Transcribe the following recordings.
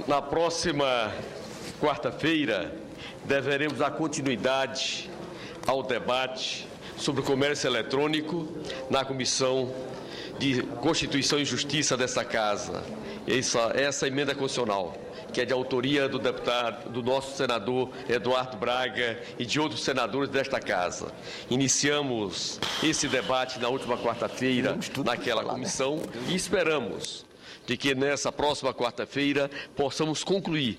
Na próxima quarta-feira, deveremos dar continuidade ao debate sobre o comércio eletrônico na Comissão de Constituição e Justiça desta Casa. Essa emenda constitucional, que é de autoria do nosso senador Eduardo Braga e de outros senadores desta Casa. Iniciamos esse debate na última quarta-feira naquela comissão e esperamos de que nessa próxima quarta-feira possamos concluir.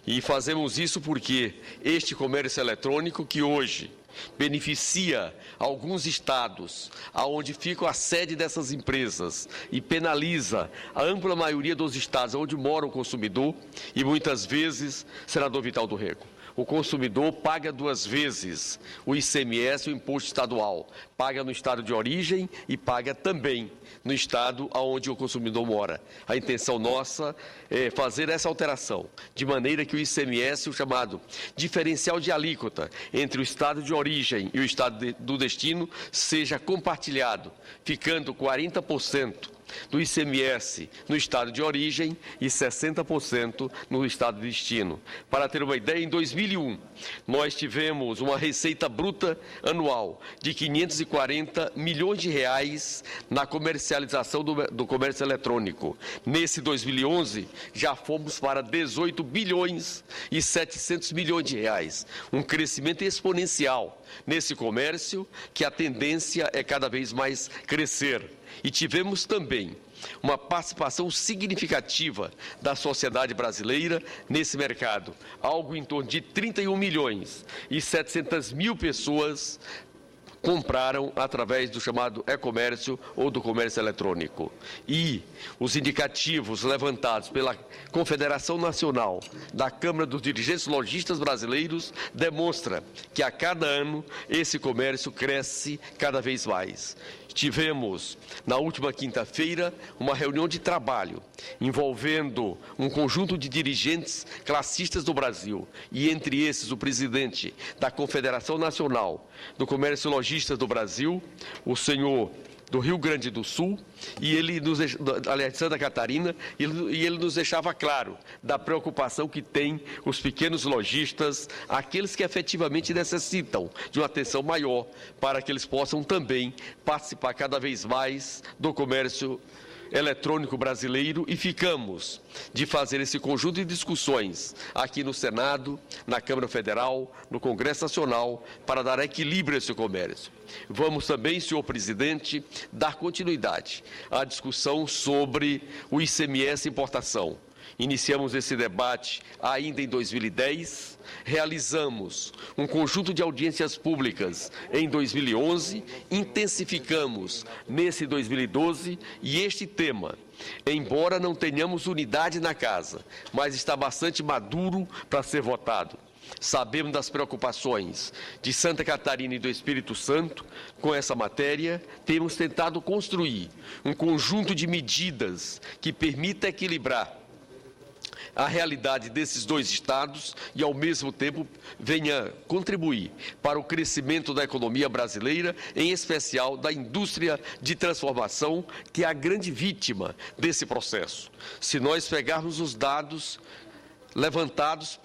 E fazemos isso porque este comércio eletrônico que hoje beneficia alguns estados, aonde fica a sede dessas empresas e penaliza a ampla maioria dos estados onde mora o consumidor e muitas vezes, senador Vital do Rego, o consumidor paga duas vezes o ICMS, o imposto estadual, paga no estado de origem e paga também no estado onde o consumidor mora. A intenção nossa é fazer essa alteração, de maneira que o ICMS, o chamado diferencial de alíquota entre o estado de origem e o estado do destino, seja compartilhado, ficando 40% do ICMS no estado de origem e 60% no estado de destino. Para ter uma ideia, em 2001, nós tivemos uma receita bruta anual de 540 milhões de reais na comercialização do comércio eletrônico. Nesse 2011, já fomos para 18 bilhões e 700 milhões de reais. Um crescimento exponencial nesse comércio, que a tendência é cada vez mais crescer. E tivemos também uma participação significativa da sociedade brasileira nesse mercado, algo em torno de 31 milhões e 700 mil pessoas compraram através do chamado e-comércio ou do comércio eletrônico. E os indicativos levantados pela Confederação Nacional da Câmara dos Dirigentes Lojistas Brasileiros demonstram que a cada ano esse comércio cresce cada vez mais. Tivemos, na última quinta-feira, uma reunião de trabalho envolvendo um conjunto de dirigentes classistas do Brasil e, entre esses, o presidente da Confederação Nacional do Comércio Lojista do Brasil, o senhor do Rio Grande do Sul, e ele aliás, de Santa Catarina, e ele nos deixava claro da preocupação que tem os pequenos lojistas, aqueles que efetivamente necessitam de uma atenção maior para que eles possam também participar cada vez mais do comércio eletrônico brasileiro, e ficamos de fazer esse conjunto de discussões aqui no Senado, na Câmara Federal, no Congresso Nacional, para dar equilíbrio a esse comércio. Vamos também, senhor presidente, dar continuidade à discussão sobre o ICMS importação. Iniciamos esse debate ainda em 2010, realizamos um conjunto de audiências públicas em 2011, intensificamos nesse 2012 e este tema, embora não tenhamos unidade na casa, mas está bastante maduro para ser votado. Sabemos das preocupações de Santa Catarina e do Espírito Santo com essa matéria. Temos tentado construir um conjunto de medidas que permita equilibrar a realidade desses dois estados e, ao mesmo tempo, venha contribuir para o crescimento da economia brasileira, em especial da indústria de transformação, que é a grande vítima desse processo. Se nós pegarmos os dados levantados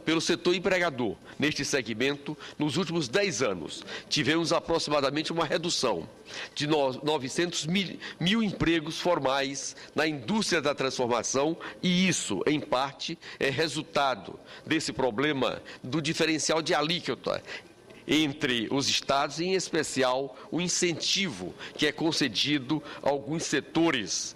pelo setor empregador neste segmento, nos últimos 10 anos, tivemos aproximadamente uma redução de 900 mil empregos formais na indústria da transformação, e isso, em parte, é resultado desse problema do diferencial de alíquota entre os estados, em especial o incentivo que é concedido a alguns setores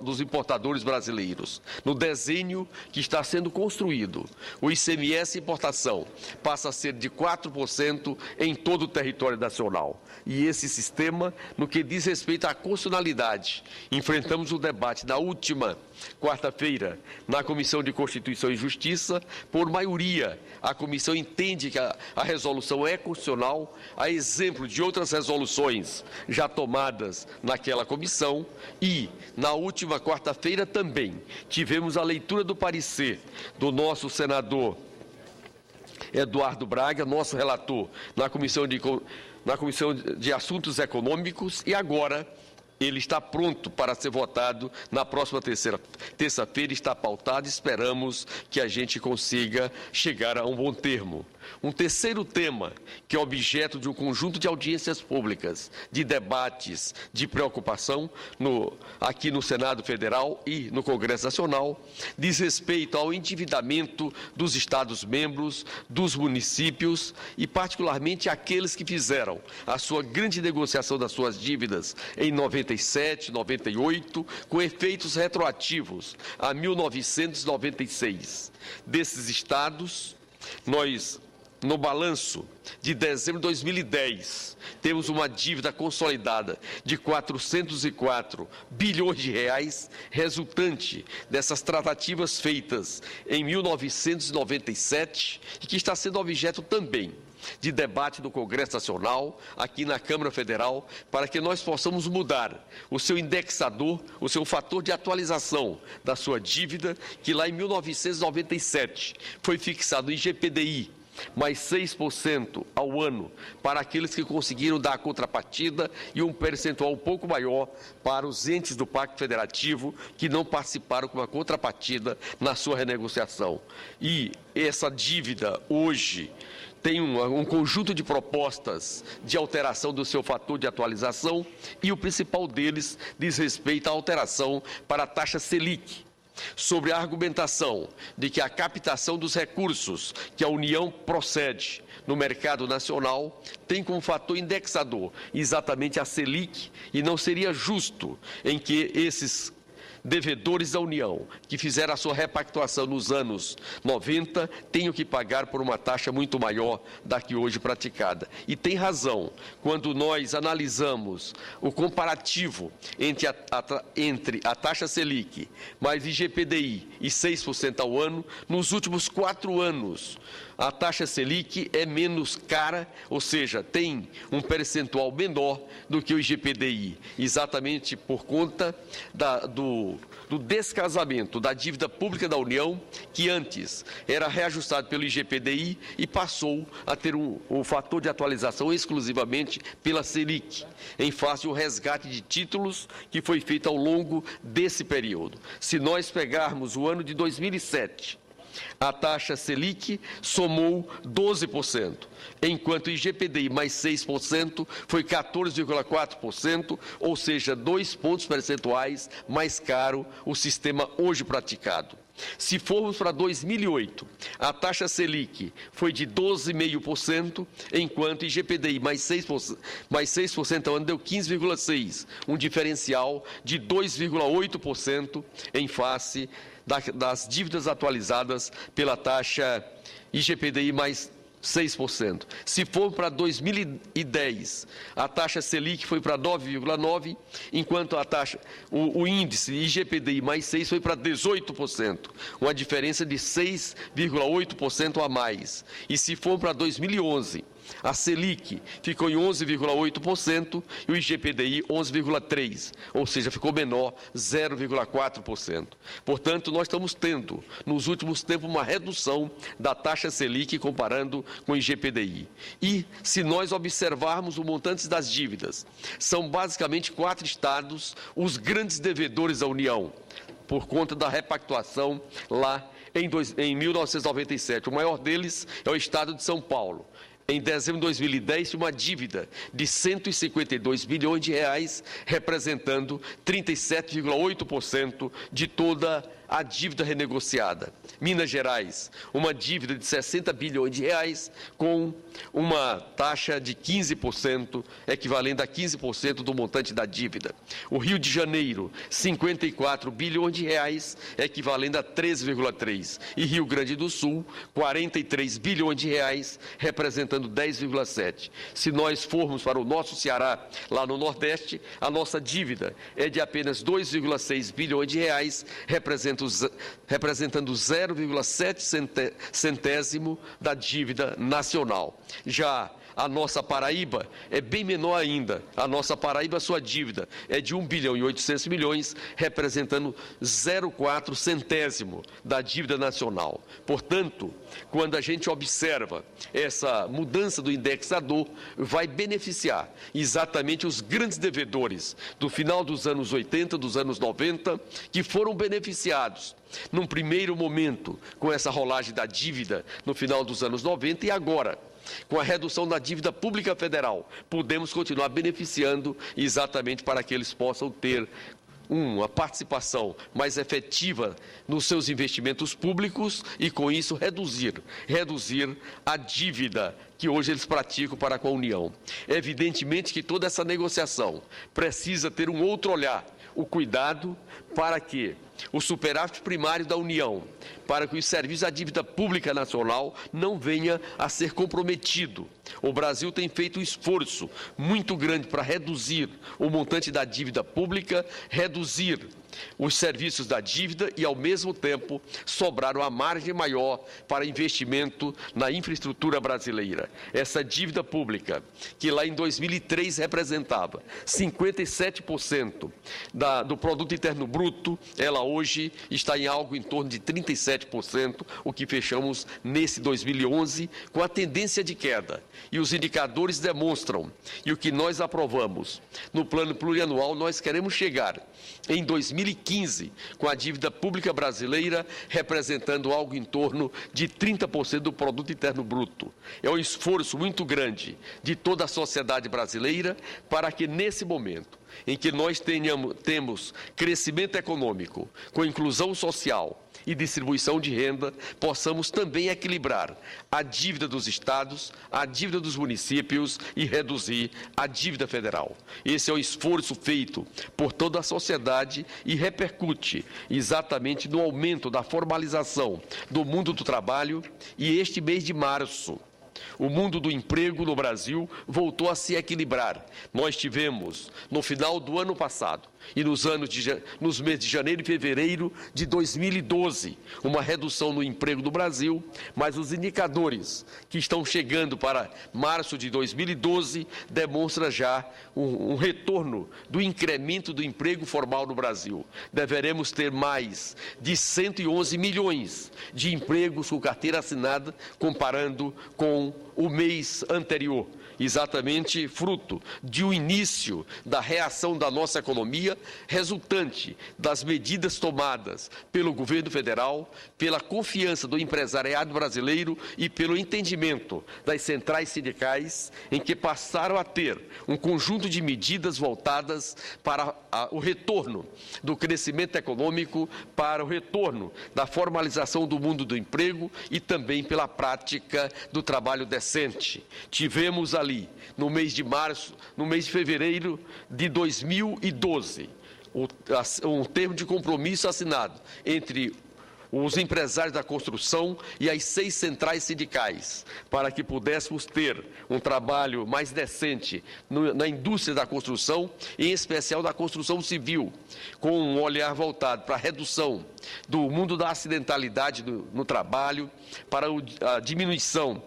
dos importadores brasileiros. No desenho que está sendo construído, o ICMS importação passa a ser de 4% em todo o território nacional. E esse sistema, no que diz respeito à constitucionalidade, enfrentamos o debate na última quarta-feira na Comissão de Constituição e Justiça. Por maioria, a comissão entende que a resolução é constitucional, a exemplo de outras resoluções já tomadas naquela comissão, e na última quarta-feira também tivemos a leitura do parecer do nosso senador Eduardo Braga, nosso relator na Comissão de Assuntos Econômicos, e agora Ele está pronto para ser votado na próxima terça-feira, está pautado, esperamos que a gente consiga chegar a um bom termo. Um terceiro tema, que é objeto de um conjunto de audiências públicas, de debates, de preocupação aqui no Senado Federal e no Congresso Nacional, diz respeito ao endividamento dos Estados-membros, dos municípios e, particularmente, aqueles que fizeram a sua grande negociação das suas dívidas em 97, 98, com efeitos retroativos a 1996. Desses estados, nós, no balanço de dezembro de 2010, temos uma dívida consolidada de 404 bilhões de reais, resultante dessas tratativas feitas em 1997 e que está sendo objeto também de debate do Congresso Nacional, aqui na Câmara Federal, para que nós possamos mudar o seu indexador, o seu fator de atualização da sua dívida, que lá em 1997 foi fixado em IGPDI, mais 6% ao ano para aqueles que conseguiram dar a contrapartida e um percentual um pouco maior para os entes do Pacto Federativo que não participaram com a contrapartida na sua renegociação. E essa dívida hoje tem um conjunto de propostas de alteração do seu fator de atualização e o principal deles diz respeito à alteração para a taxa Selic, sobre a argumentação de que a captação dos recursos que a União procede no mercado nacional tem como fator indexador exatamente a Selic e não seria justo em que esses devedores da União, que fizeram a sua repactuação nos anos 90, tenham que pagar por uma taxa muito maior da que hoje praticada. E tem razão, quando nós analisamos o comparativo entre a taxa Selic mais IGPDI e 6% ao ano, nos últimos 4 anos, a taxa Selic é menos cara, ou seja, tem um percentual menor do que o IGPDI, exatamente por conta do descasamento da dívida pública da União, que antes era reajustado pelo IGPDI e passou a ter um fator de atualização exclusivamente pela Selic, em face do resgate de títulos que foi feito ao longo desse período. Se nós pegarmos o ano de 2007, a taxa Selic somou 12%, enquanto o IGPDI mais 6% foi 14,4%, ou seja, 2 pontos percentuais mais caro o sistema hoje praticado. Se formos para 2008, a taxa Selic foi de 12,5%, enquanto o IGPDI mais 6% ao ano deu 15,6%, um diferencial de 2,8% em face das dívidas atualizadas pela taxa IGPDI mais 6%. Se for para 2010, a taxa Selic foi para 9,9%, enquanto o índice IGPDI mais 6% foi para 18%, uma diferença de 6,8% a mais. E se for para 2011, a Selic ficou em 11,8% e o IGPDI 11,3%, ou seja, ficou menor, 0,4%. Portanto, nós estamos tendo, nos últimos tempos, uma redução da taxa Selic comparando com o IGPDI. E, se nós observarmos o montante das dívidas, são basicamente 4 estados os grandes devedores da União, por conta da repactuação lá em 1997. O maior deles é o estado de São Paulo. Em dezembro de 2010, uma dívida de 152 bilhões de reais, representando 37,8% de toda a dívida renegociada. Minas Gerais, uma dívida de 60 bilhões de reais, com uma taxa de 15%, equivalente a 15% do montante da dívida. O Rio de Janeiro, 54 bilhões de reais, equivalente a 13,3%. E Rio Grande do Sul, 43 bilhões de reais, representando 10,7%. Se nós formos para o nosso Ceará, lá no Nordeste, a nossa dívida é de apenas 2,6 bilhões de reais, representando 0,7 centésimo da dívida nacional. Já a nossa Paraíba é bem menor ainda. A nossa Paraíba, sua dívida é de 1 bilhão e 800 milhões, representando 0,4 centésimo da dívida nacional. Portanto, quando a gente observa essa mudança do indexador, vai beneficiar exatamente os grandes devedores do final dos anos 80, dos anos 90, que foram beneficiados num primeiro momento com essa rolagem da dívida no final dos anos 90 e agora, com a redução da dívida pública federal, podemos continuar beneficiando exatamente para que eles possam ter uma participação mais efetiva nos seus investimentos públicos e, com isso, reduzir a dívida que hoje eles praticam para com a União. Evidentemente que toda essa negociação precisa ter um outro olhar, o cuidado para que o superávit primário da União, para que os serviços da dívida pública nacional não venha a ser comprometido. O Brasil tem feito um esforço muito grande para reduzir o montante da dívida pública, reduzir os serviços da dívida e, ao mesmo tempo, sobrar uma margem maior para investimento na infraestrutura brasileira. Essa dívida pública, que lá em 2003 representava 57% do produto interno bruto, ela hoje está em algo em torno de 37%, o que fechamos nesse 2011 com a tendência de queda. E os indicadores demonstram, e o que nós aprovamos no plano plurianual, nós queremos chegar em 2015 com a dívida pública brasileira representando algo em torno de 30% do produto interno bruto. É um esforço muito grande de toda a sociedade brasileira para que, nesse momento em que nós temos crescimento econômico, com inclusão social e distribuição de renda, possamos também equilibrar a dívida dos estados, a dívida dos municípios e reduzir a dívida federal. Esse é um esforço feito por toda a sociedade e repercute exatamente no aumento da formalização do mundo do trabalho. E este mês de março, o mundo do emprego no Brasil voltou a se equilibrar. Nós tivemos, no final do ano passado e nos meses de janeiro e fevereiro de 2012, uma redução no emprego do Brasil, mas os indicadores que estão chegando para março de 2012 demonstram já um retorno do incremento do emprego formal no Brasil. Deveremos ter mais de 111 milhões de empregos com carteira assinada, comparando com o mês anterior, exatamente fruto de um início da reação da nossa economia, resultante das medidas tomadas pelo governo federal, pela confiança do empresariado brasileiro e pelo entendimento das centrais sindicais, em que passaram a ter um conjunto de medidas voltadas para o retorno do crescimento econômico, para o retorno da formalização do mundo do emprego e também pela prática do trabalho decente. Tivemos ali, no mês de março, no mês de fevereiro de 2012, um termo de compromisso assinado entre os empresários da construção e as 6 centrais sindicais, para que pudéssemos ter um trabalho mais decente na indústria da construção, em especial da construção civil, com um olhar voltado para a redução do mundo da acidentalidade no trabalho, para a diminuição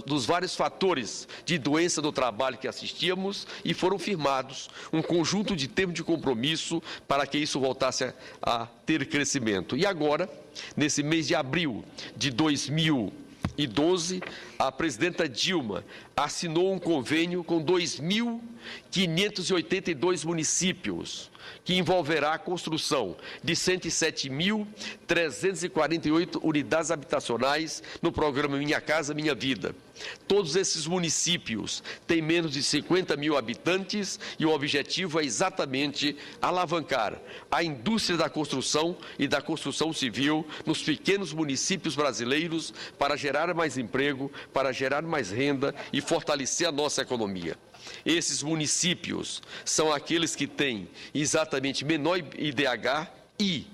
dos vários fatores de doença do trabalho que assistíamos, e foram firmados um conjunto de termos de compromisso para que isso voltasse a ter crescimento. E agora, nesse mês de abril de 2012, a presidenta Dilma assinou um convênio com 2.582 municípios, que envolverá a construção de 107.348 unidades habitacionais no programa Minha Casa Minha Vida. Todos esses municípios têm menos de 50 mil habitantes e o objetivo é exatamente alavancar a indústria da construção e da construção civil nos pequenos municípios brasileiros para gerar mais emprego, para gerar mais renda e fortalecer a nossa economia. Esses municípios são aqueles que têm exatamente menor IDH e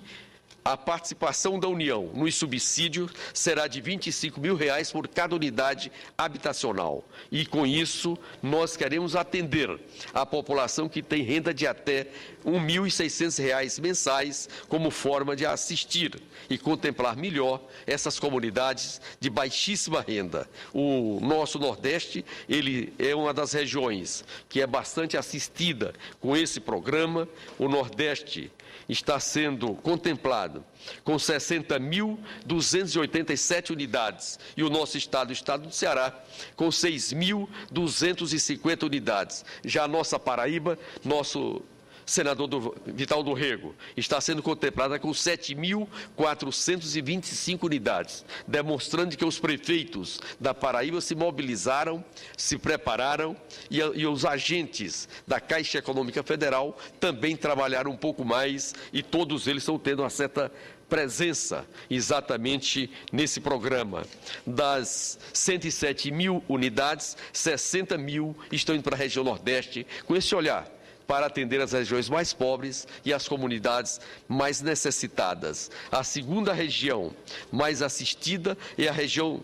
A participação da União nos subsídios será de R$ 25 mil por cada unidade habitacional. E, com isso, nós queremos atender a população que tem renda de até R$ 1.600 mensais como forma de assistir e contemplar melhor essas comunidades de baixíssima renda. O nosso Nordeste, ele é uma das regiões que é bastante assistida com esse programa. O Nordeste está sendo contemplado com 60.287 unidades e o nosso estado, o estado do Ceará, com 6.250 unidades. Já a nossa Paraíba, nosso senador Vital do Rego, está sendo contemplada com 7.425 unidades, demonstrando que os prefeitos da Paraíba se mobilizaram, se prepararam e os agentes da Caixa Econômica Federal também trabalharam um pouco mais e todos eles estão tendo uma certa presença exatamente nesse programa. Das 107 mil unidades, 60 mil estão indo para a região Nordeste, com esse olhar para atender as regiões mais pobres e as comunidades mais necessitadas. A segunda região mais assistida é a região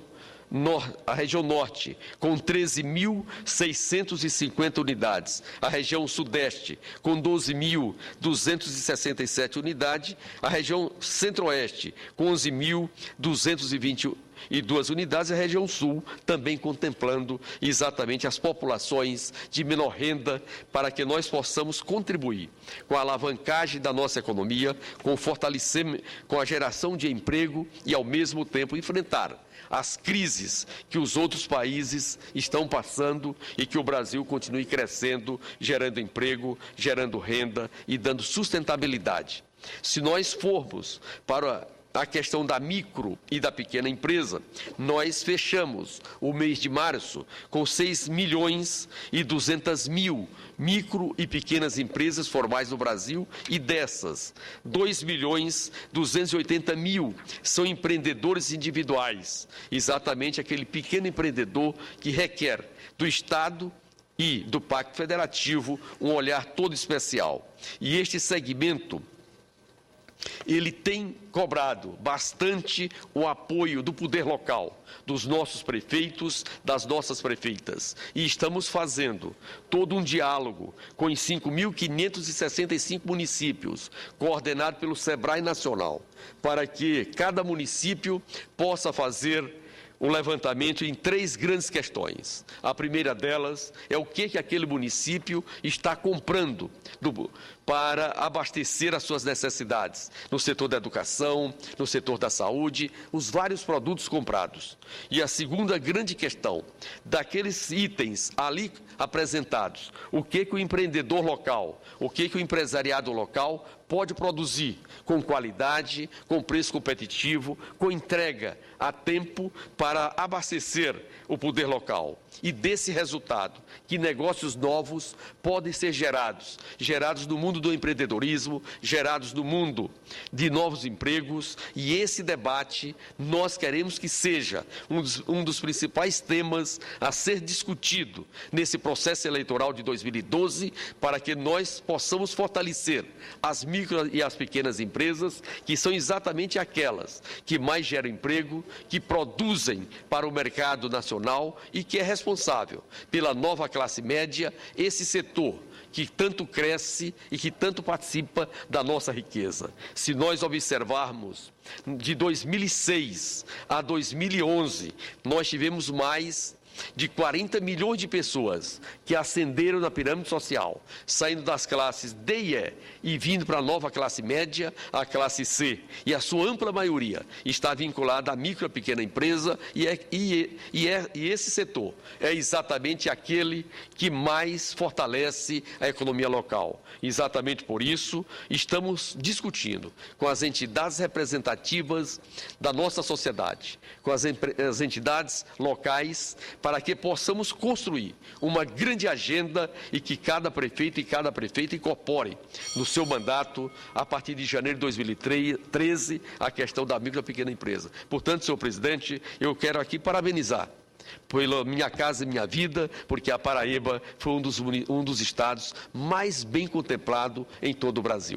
Norte, com 13.650 unidades. A região Sudeste, com 12.267 unidades. A região Centro-Oeste, com 11.222 unidades, a região Sul também contemplando exatamente as populações de menor renda para que nós possamos contribuir com a alavancagem da nossa economia, com o fortalecimento, com a geração de emprego e, ao mesmo tempo, enfrentar as crises que os outros países estão passando e que o Brasil continue crescendo, gerando emprego, gerando renda e dando sustentabilidade. Se nós formos para a questão da micro e da pequena empresa, nós fechamos o mês de março com 6.200.000 micro e pequenas empresas formais no Brasil e dessas, 2.280.000 são empreendedores individuais, exatamente aquele pequeno empreendedor que requer do Estado e do Pacto Federativo um olhar todo especial. E este segmento, ele tem cobrado bastante o apoio do poder local, dos nossos prefeitos, das nossas prefeitas. E estamos fazendo todo um diálogo com os 5.565 municípios, coordenado pelo SEBRAE Nacional, para que cada município possa fazer um levantamento em 3 grandes questões. A primeira delas é o que aquele município está comprando para abastecer as suas necessidades, no setor da educação, no setor da saúde, os vários produtos comprados. E a segunda grande questão, daqueles itens ali apresentados, o que o empreendedor local, o que o empresariado local pode produzir com qualidade, com preço competitivo, com entrega a tempo para abastecer o poder local. E desse resultado, que negócios novos podem ser gerados no mundo do empreendedorismo, gerados no mundo de novos empregos, e esse debate nós queremos que seja um dos principais temas a ser discutido nesse processo eleitoral de 2012, para que nós possamos fortalecer as micro e as pequenas empresas, que são exatamente aquelas que mais geram emprego, que produzem para o mercado nacional e que é responsável pela nova classe média, esse setor que tanto cresce e que tanto participa da nossa riqueza. Se nós observarmos, de 2006 a 2011, nós tivemos mais de 40 milhões de pessoas que ascenderam na pirâmide social, saindo das classes D e E e vindo para a nova classe média, a classe C. E a sua ampla maioria está vinculada à micro e pequena empresa e esse setor é exatamente aquele que mais fortalece a economia local. Exatamente por isso, estamos discutindo com as entidades representativas da nossa sociedade, com as entidades locais, para que possamos construir uma grande agenda e que cada prefeito e cada prefeita incorpore no seu mandato, a partir de janeiro de 2013, a questão da micro e pequena empresa. Portanto, senhor presidente, eu quero aqui parabenizar pela Minha Casa e Minha Vida, porque a Paraíba foi um dos estados mais bem contemplado em todo o Brasil.